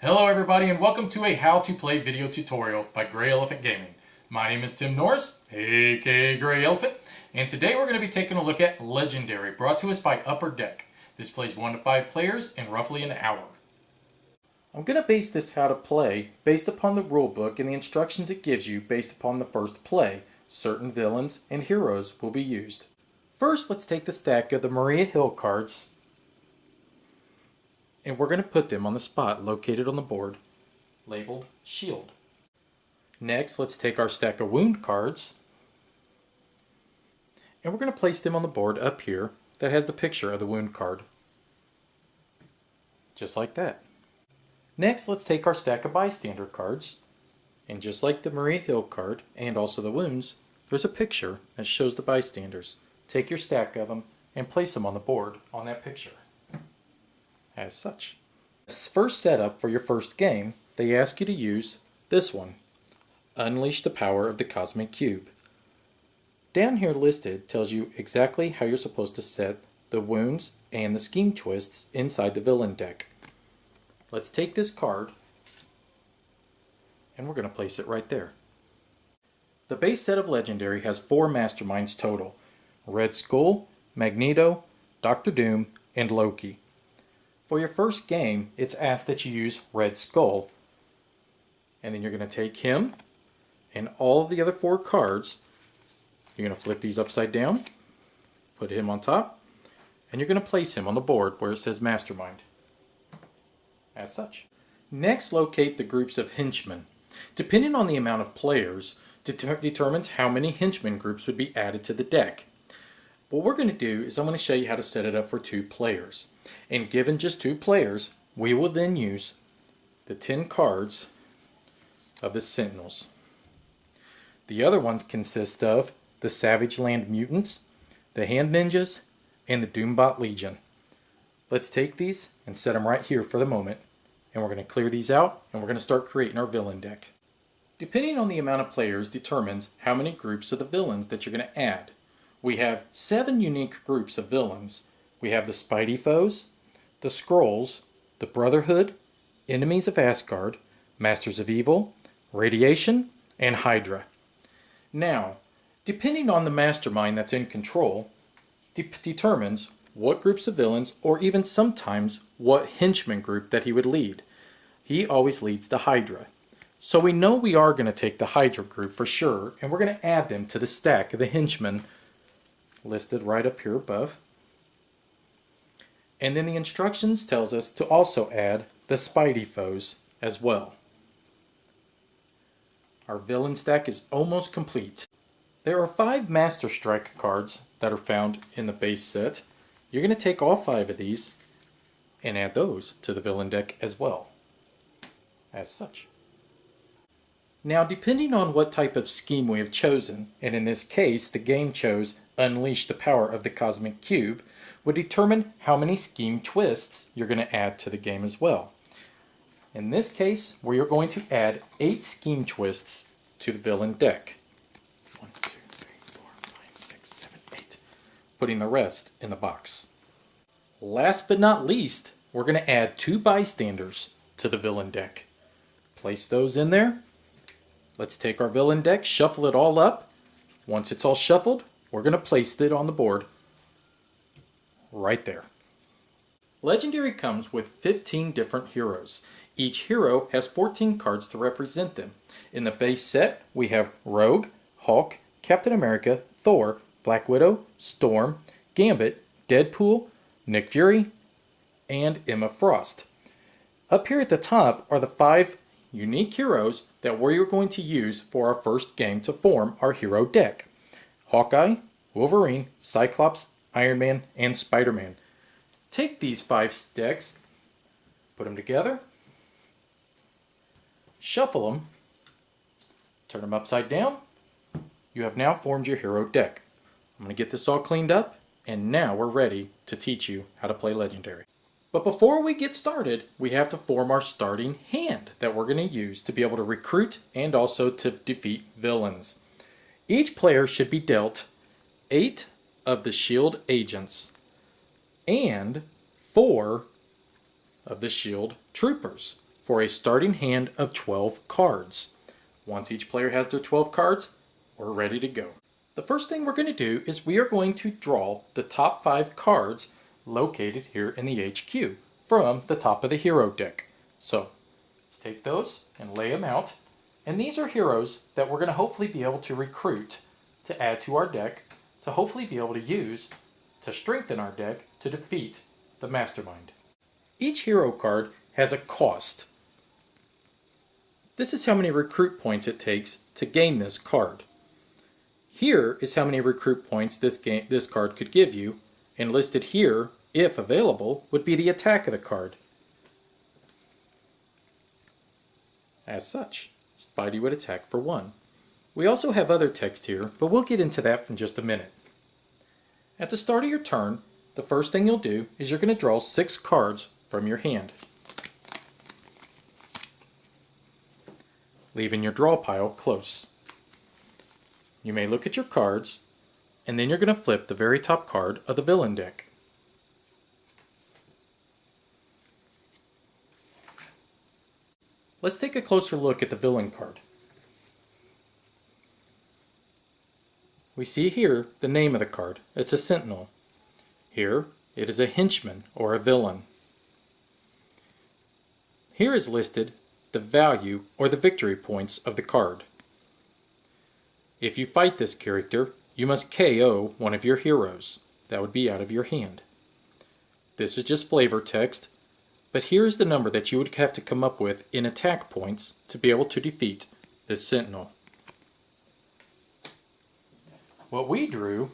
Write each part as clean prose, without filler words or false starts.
Hello everybody and welcome to a how to play video tutorial by GreyElephant Gaming. My name is Tim Norris, aka GreyElephant, and today we're going to be taking a look at Legendary, brought to us by Upper Deck. This plays 1 to 5 players in roughly an hour. I'm going to base this how to play based upon the rulebook and the instructions it gives you based upon the first play. Certain villains and heroes will be used. First, let's take the stack of the Maria Hill cards and we're going to put them on the spot located on the board labeled Shield. Next, let's take our stack of wound cards and we're going to place them on the board up here that has the picture of the wound card. Just like that. Next, let's take our stack of bystander cards, and just like the Maria Hill card and also the wounds, there's a picture that shows the bystanders. Take your stack of them and place them on the board on that picture. As such. This first setup for your first game, they ask you to use this one, Unleash the Power of the Cosmic Cube. Down here listed tells you exactly how you're supposed to set the wounds and the scheme twists inside the villain deck. Let's take this card and we're going to place it right there. The base set of Legendary has 4 masterminds total: Red Skull, Magneto, Dr. Doom, and Loki. For your first game, it's asked that you use Red Skull. And then you're going to take him and all of the other 4 cards. You're going to flip these upside down, put him on top, and you're going to place him on the board where it says Mastermind. As such. Next, locate the groups of henchmen. Depending on the amount of players, determines how many henchman groups would be added to the deck. What we're going to do is I'm going to show you how to set it up for 2 players. And given just 2 players, we will then use the 10 cards of the Sentinels. The other ones consist of the Savage Land Mutants, the Hand Ninjas, and the Doombot Legion. Let's take these and set them right here for the moment. And we're going to clear these out and we're going to start creating our villain deck. Depending on the amount of players determines how many groups of the villains that you're going to add. We have 7 unique groups of villains. We have the Spidey Foes, the Skrulls, the Brotherhood, Enemies of Asgard, Masters of Evil, Radiation, and Hydra. Now, depending on the mastermind that's in control, determines what groups of villains, or even sometimes what henchman group that he would lead. He always leads the Hydra. So we know we are going to take the Hydra group for sure, and we're going to add them to the stack of the henchmen listed right up here above. And then the instructions tells us to also add the Spidey Foes as well. Our villain stack is almost complete. There are 5 Master Strike cards that are found in the base set. You're going to take all 5 of these and add those to the villain deck as well. As such. Now, depending on what type of scheme we have chosen, and in this case the game chose Unleash the Power of the Cosmic Cube, would determine how many scheme twists you're going to add to the game as well. In this case, we are going to add 8 scheme twists to the villain deck. 1, 2, 3, 4, 5, 6, 7, 8. Putting the rest in the box. Last but not least, we're going to add 2 bystanders to the villain deck. Place those in there. Let's take our villain deck, shuffle it all up. Once it's all shuffled, we're going to place it on the board right there. Legendary comes with 15 different heroes. Each hero has 14 cards to represent them. In the base set, we have Rogue, Hulk, Captain America, Thor, Black Widow, Storm, Gambit, Deadpool, Nick Fury, and Emma Frost. Up here at the top are the 5 unique heroes that we're going to use for our first game to form our hero deck. Hawkeye, Wolverine, Cyclops, Iron Man, and Spider-Man. Take these 5 decks, put them together, shuffle them, turn them upside down. You have now formed your hero deck. I'm going to get this all cleaned up, and now we're ready to teach you how to play Legendary. But before we get started, we have to form our starting hand that we're going to use to be able to recruit and also to defeat villains. Each player should be dealt 8 of the shield agents and 4 of the shield troopers for a starting hand of 12 cards. Once each player has their 12 cards, we're ready to go. The first thing we're going to do is we are going to draw the top 5 cards located here in the HQ from the top of the hero deck. So let's take those and lay them out. And these are heroes that we're going to hopefully be able to recruit to add to our deck, to hopefully be able to use to strengthen our deck to defeat the mastermind. Each hero card has a cost. This is how many recruit points it takes to gain this card. Here is how many recruit points this card could give you, and listed here, if available, would be the attack of the card. As such, Spidey would attack for 1. We also have other text here, but we'll get into that in just a minute. At the start of your turn, the first thing you'll do is you're going to draw 6 cards from your hand, leaving your draw pile close. You may look at your cards, and then you're going to flip the very top card of the villain deck. Let's take a closer look at the villain card. We see here the name of the card. It's a sentinel. Here it is a henchman or a villain. Here is listed the value or the victory points of the card. If you fight this character, you must KO one of your heroes. That would be out of your hand. This is just flavor text, but here is the number that you would have to come up with in attack points to be able to defeat this sentinel. What we drew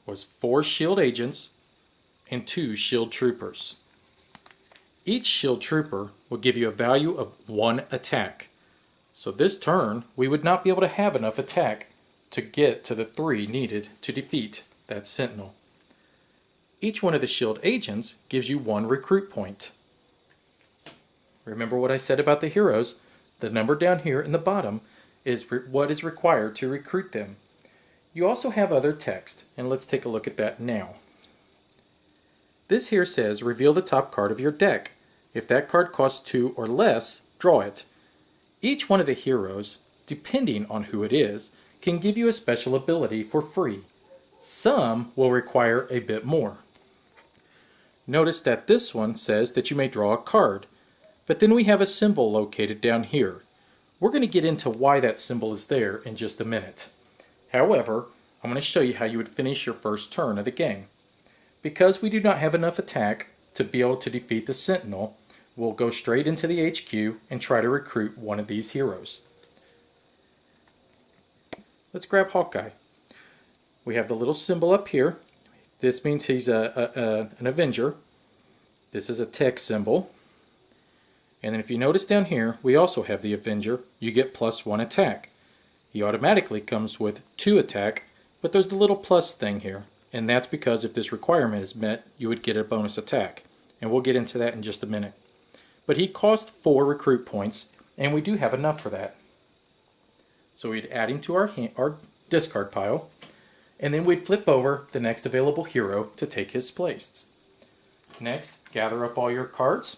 was 4 shield agents and 2 shield troopers. Each shield trooper will give you a value of 1 attack. So this turn, we would not be able to have enough attack to get to the 3 needed to defeat that sentinel. Each one of the shield agents gives you 1 recruit point. Remember what I said about the heroes? The number down here in the bottom is what is required to recruit them. You also have other text, and let's take a look at that now. This here says, reveal the top card of your deck. If that card costs 2 or less, draw it. Each one of the heroes, depending on who it is, can give you a special ability for free. Some will require a bit more. Notice that this one says that you may draw a card, but then we have a symbol located down here. We're going to get into why that symbol is there in just a minute. However, I'm going to show you how you would finish your first turn of the game. Because we do not have enough attack to be able to defeat the sentinel, we'll go straight into the HQ and try to recruit one of these heroes. Let's grab Hawkeye. We have the little symbol up here. This means he's an Avenger. This is a text symbol. And then if you notice down here, we also have the Avenger. You get +1 attack. He automatically comes with 2 attack, but there's the little plus thing here. And that's because if this requirement is met, you would get a bonus attack. And we'll get into that in just a minute. But he cost 4 recruit points, and we do have enough for that. So we'd add him to our discard pile, and then we'd flip over the next available hero to take his place. Next, gather up all your cards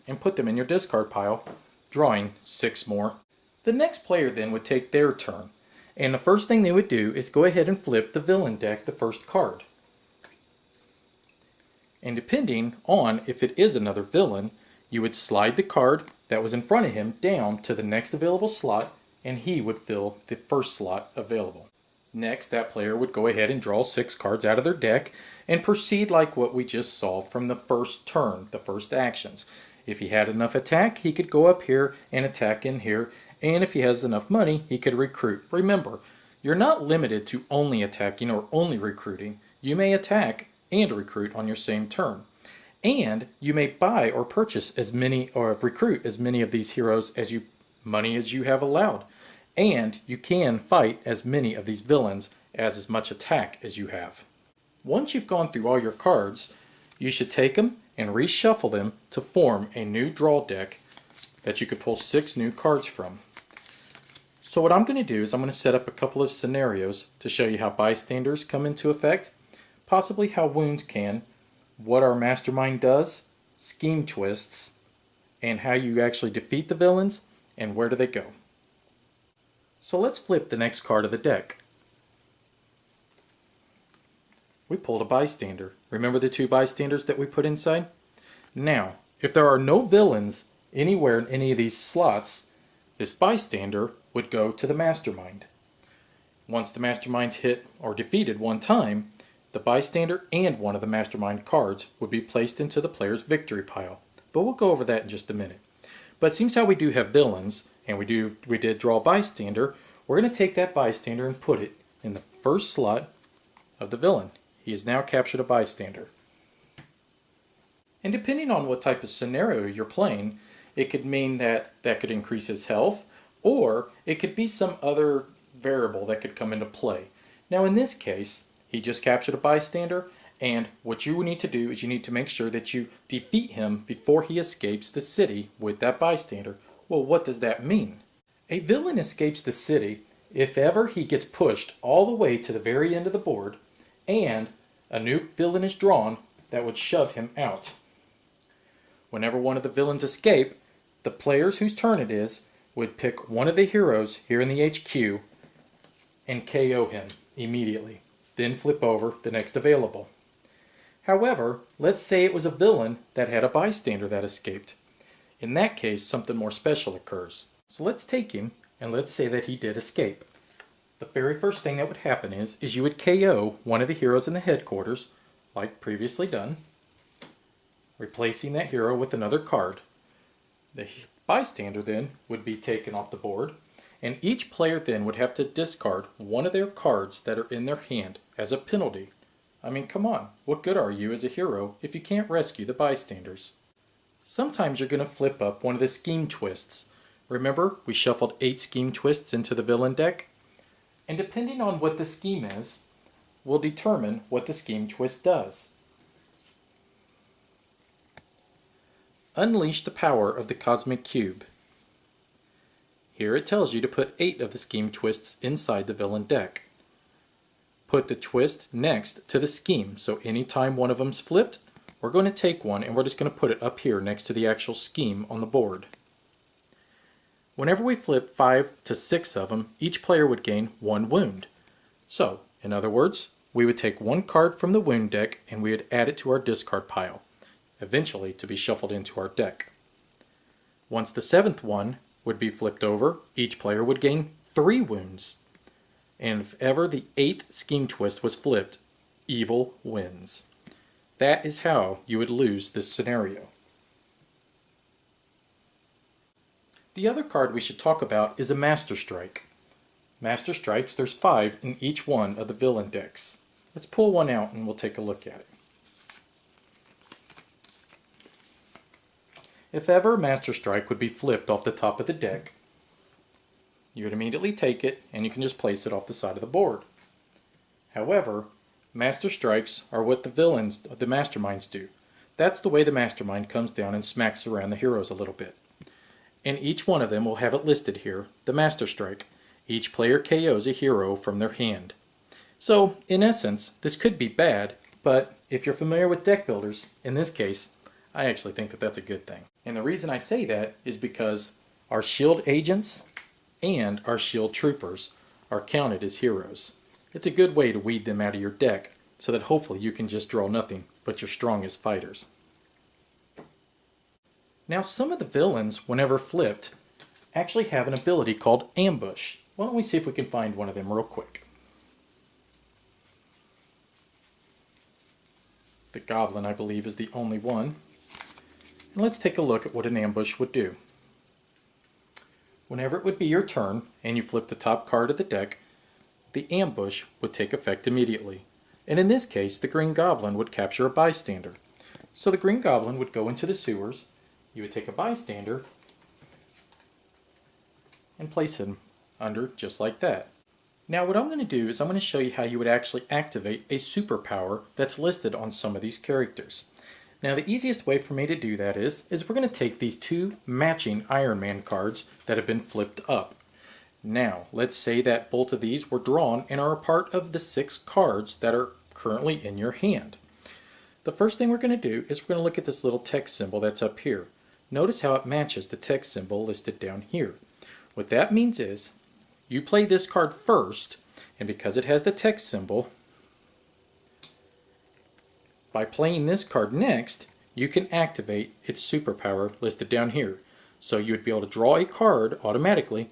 and put them in your discard pile, drawing 6 more. The next player then would take their turn, and the first thing they would do is go ahead and flip the villain deck the first card. And depending on if it is another villain, you would slide the card that was in front of him down to the next available slot, and he would fill the first slot available. Next, that player would go ahead and draw 6 cards out of their deck and proceed like what we just saw from the first turn, the first actions. If he had enough attack, he could go up here and attack in here, and if he has enough money, he could recruit. Remember, you're not limited to only attacking or only recruiting. You may attack and recruit on your same turn. And you may buy or purchase as many or recruit as many of these heroes as you have allowed. And you can fight as many of these villains as much attack as you have. Once you've gone through all your cards, you should take them and reshuffle them to form a new draw deck that you could pull 6 new cards from. So what I'm going to do is I'm going to set up a couple of scenarios to show you how bystanders come into effect, possibly how wounds can, what our mastermind does, scheme twists, and how you actually defeat the villains, and where do they go. So let's flip the next card of the deck. We pulled a bystander. Remember the two bystanders that we put inside? Now, if there are no villains anywhere in any of these slots, this bystander would go to the mastermind. Once the mastermind's hit or defeated one time, the bystander and one of the mastermind cards would be placed into the player's victory pile. But we'll go over that in just a minute. But it seems how we do have villains, and we did draw a bystander, we're going to take that bystander and put it in the first slot of the villain. He has now captured a bystander. And depending on what type of scenario you're playing, it could mean that could increase his health, or it could be some other variable that could come into play. Now in this case, he just captured a bystander, and what you need to do is you need to make sure that you defeat him before he escapes the city with that bystander. Well, what does that mean? A villain escapes the city if ever he gets pushed all the way to the very end of the board and a new villain is drawn that would shove him out. Whenever one of the villains escape, the players whose turn it is would pick one of the heroes here in the HQ and KO him immediately, then flip over the next available. However, let's say it was a villain that had a bystander that escaped. In that case, something more special occurs. So let's take him and let's say that he did escape. The very first thing that would happen is you would KO one of the heroes in the headquarters, like previously done, replacing that hero with another card. The bystander then would be taken off the board, and each player then would have to discard one of their cards that are in their hand as a penalty. I mean, come on, what good are you as a hero if you can't rescue the bystanders? Sometimes you're going to flip up one of the scheme twists. Remember, we shuffled 8 scheme twists into the villain deck? And depending on what the scheme is, will determine what the scheme twist does. Unleash the power of the cosmic cube. Here it tells you to put 8 of the scheme twists inside the villain deck. Put the twist next to the scheme, so anytime one of them's flipped, we're going to take one and we're just going to put it up here next to the actual scheme on the board. Whenever we flip 5 to 6 of them, each player would gain 1 wound. So, in other words, we would take 1 card from the wound deck and we would add it to our discard pile, eventually to be shuffled into our deck. Once the 7th one would be flipped over, each player would gain 3 wounds. And if ever the 8th scheme twist was flipped, evil wins. That is how you would lose this scenario. The other card we should talk about is a Master Strike. Master Strikes, there's 5 in each one of the villain decks. Let's pull one out and we'll take a look at it. If ever Master Strike would be flipped off the top of the deck, you would immediately take it and you can just place it off the side of the board. However, Master Strikes are what the villains, the masterminds do. That's the way the mastermind comes down and smacks around the heroes a little bit. And each one of them will have it listed here, the Master Strike. Each player KOs a hero from their hand. So, in essence, this could be bad, but if you're familiar with deck builders, in this case, I actually think that that's a good thing. And the reason I say that is because our shield agents and our shield troopers are counted as heroes. It's a good way to weed them out of your deck so that hopefully you can just draw nothing but your strongest fighters. Now some of the villains, whenever flipped, actually have an ability called Ambush. Why don't we see if we can find one of them real quick. The Goblin, I believe, is the only one. And let's take a look at what an ambush would do. Whenever it would be your turn and you flip the top card of the deck, the ambush would take effect immediately. And in this case, the Green Goblin would capture a bystander. So the Green Goblin would go into the sewers. You would take a bystander and place him under just like that. Now what I'm going to do is I'm going to show you how you would actually activate a superpower that's listed on some of these characters. Now the easiest way for me to do that is we're going to take these 2 matching Iron Man cards that have been flipped up. Now let's say that both of these were drawn and are a part of the 6 cards that are currently in your hand. The first thing we're going to do is we're going to look at this little text symbol that's up here. Notice how it matches the text symbol listed down here. What that means is you play this card first, and because it has the text symbol, by playing this card next, you can activate its superpower listed down here. So you would be able to draw a card automatically.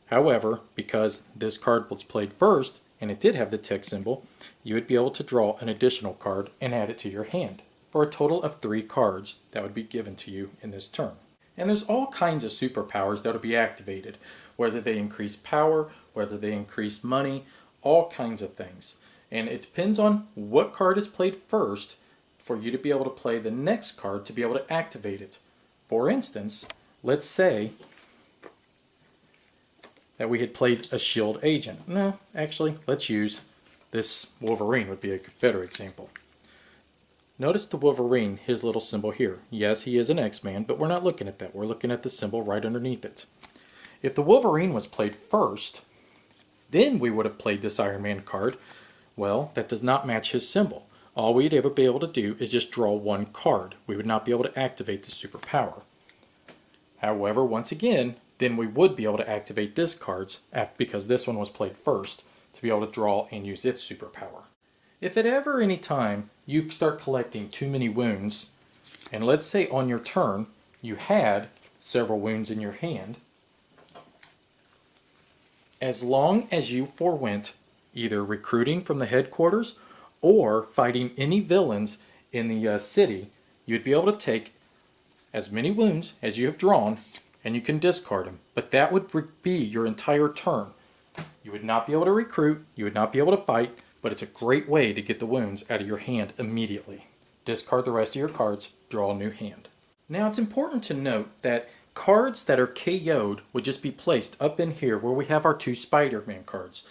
However, because this card was played first and it did have the text symbol, you would be able to draw an additional card and add it to your hand for a total of 3 cards that would be given to you in this turn. And there's all kinds of superpowers that will be activated, whether they increase power, whether they increase money, all kinds of things. And it depends on what card is played first for you to be able to play the next card to be able to activate it. For instance, let's say that we had played a shield agent. No, actually, let's use this Wolverine would be a better example. Notice the Wolverine, his little symbol here. Yes, he is an X-Man, but we're not looking at that. We're looking at the symbol right underneath it. If the Wolverine was played first, then we would have played this Iron Man card. Well, that does not match his symbol. All we'd ever be able to do is just draw 1 card. We would not be able to activate the superpower. However, once again, then we would be able to activate this card's because this one was played first to be able to draw and use its superpower. If at ever any time you start collecting too many wounds, and let's say on your turn you had several wounds in your hand, as long as you forewent either recruiting from the headquarters or fighting any villains in the city, you'd be able to take as many wounds as you have drawn and you can discard them. But that would be your entire turn. You would not be able to recruit, you would not be able to fight, but it's a great way to get the wounds out of your hand immediately. Discard the rest of your cards, draw a new hand. Now it's important to note that cards that are KO'd would just be placed up in here where we have our 2 Spider-Man cards.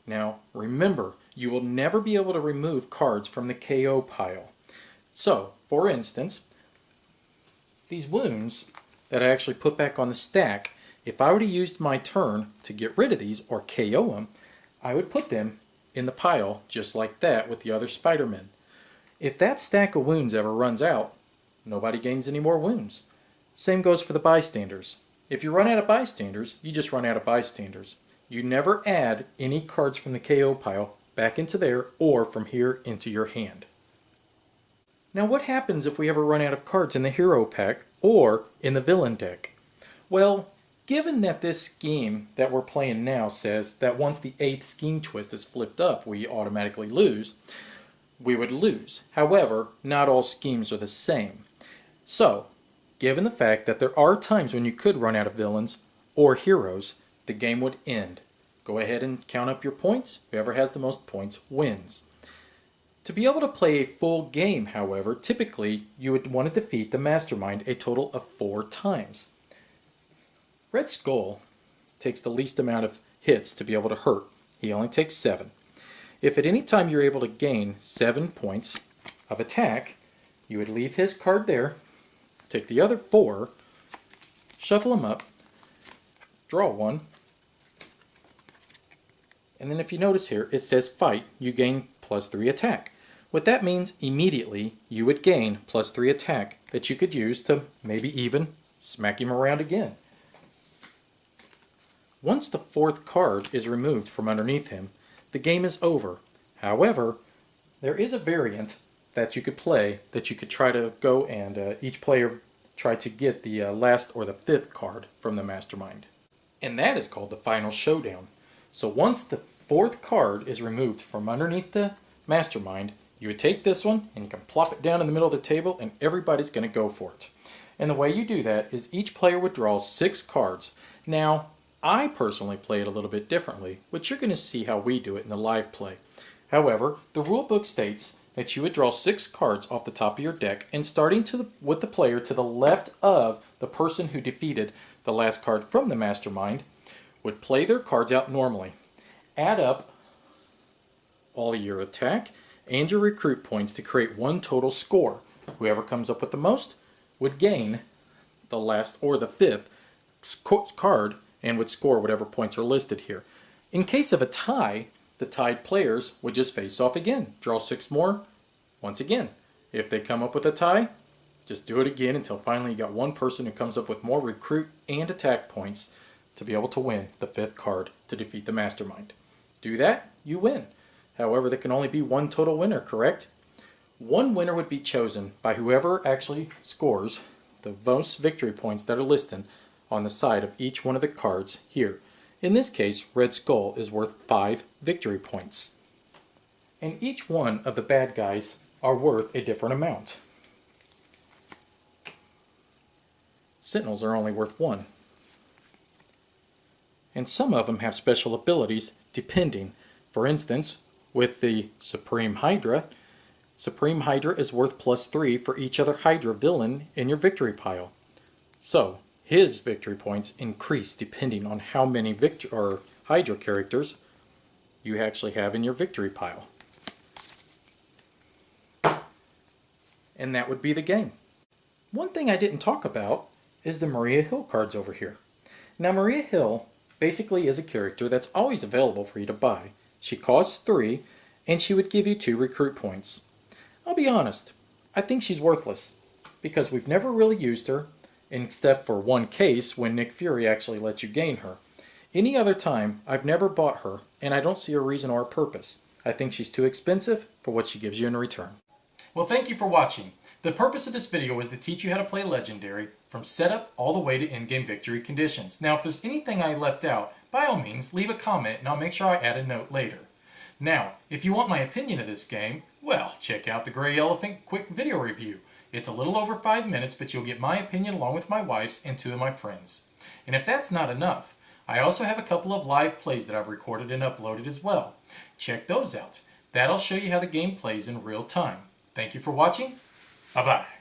Now remember, you will never be able to remove cards from the KO pile. So, for instance, these wounds that I actually put back on the stack, if I were to use my turn to get rid of these or KO them, I would put them in the pile just like that with the other Spider-Men. If that stack of wounds ever runs out, nobody gains any more wounds. Same goes for the bystanders. If you run out of bystanders, you just run out of bystanders. You never add any cards from the KO pile back into there or from here into your hand. Now what happens if we ever run out of cards in the hero pack or in the villain deck? Well, given that this scheme that we're playing now says that once the 8th scheme twist is flipped up, we automatically lose, we would lose. However, not all schemes are the same. So, given the fact that there are times when you could run out of villains or heroes, the game would end. Go ahead and count up your points. Whoever has the most points wins. To be able to play a full game, however, typically you would want to defeat the mastermind a total of 4 times. Red Skull takes the least amount of hits to be able to hurt. He only takes 7. If at any time you're able to gain 7 points of attack, you would leave his card there, take the other 4, shuffle them up, draw 1, and then if you notice here, it says fight, you gain +3 attack. What that means, immediately you would gain +3 attack that you could use to maybe even smack him around again. Once the 4th card is removed from underneath him, the game is over. However, there is a variant that you could play that you could try to go and each player try to get the last or the 5th card from the mastermind. And that is called the final showdown. So once the 4th card is removed from underneath the mastermind, you would take this one and you can plop it down in the middle of the table and everybody's going to go for it. And the way you do that is each player would draw 6 cards. Now, I personally play it a little bit differently, which you're going to see how we do it in the live play. However, the rule book states that you would draw 6 cards off the top of your deck and starting with the player to the left of the person who defeated the last card from the mastermind would play their cards out normally. Add up all of your attack and your recruit points to create one total score. Whoever comes up with the most would gain the last or the 5th card and would score whatever points are listed here. In case of a tie, the tied players would just face off again, draw 6 more, once again. If they come up with a tie, just do it again until finally you got one person who comes up with more recruit and attack points to be able to win the 5th card to defeat the mastermind. Do that, you win. However, there can only be one total winner, correct? One winner would be chosen by whoever actually scores the most victory points that are listed on the side of each one of the cards here. In this case, Red Skull is worth 5 victory points. And each one of the bad guys are worth a different amount. Sentinels are only worth 1. And some of them have special abilities depending. For instance, with the Supreme Hydra is worth +3 for each other Hydra villain in your victory pile. So, his victory points increase depending on how many Hydra characters you actually have in your victory pile. And that would be the game. One thing I didn't talk about is the Maria Hill cards over here. Now, Maria Hill basically is a character that's always available for you to buy. She costs 3, and she would give you 2 recruit points. I'll be honest, I think she's worthless, because we've never really used her, except for one case when Nick Fury actually let you gain her. Any other time, I've never bought her, and I don't see a reason or a purpose. I think she's too expensive for what she gives you in return. Well, thank you for watching. The purpose of this video was to teach you how to play Legendary from setup all the way to in-game victory conditions. Now, if there's anything I left out, by all means, leave a comment and I'll make sure I add a note later. Now, if you want my opinion of this game, well, check out the GreyElephant quick video review. It's a little over 5 minutes, but you'll get my opinion along with my wife's and 2 of my friends. And if that's not enough, I also have a couple of live plays that I've recorded and uploaded as well. Check those out. That'll show you how the game plays in real time. Thank you for watching. Bye-bye.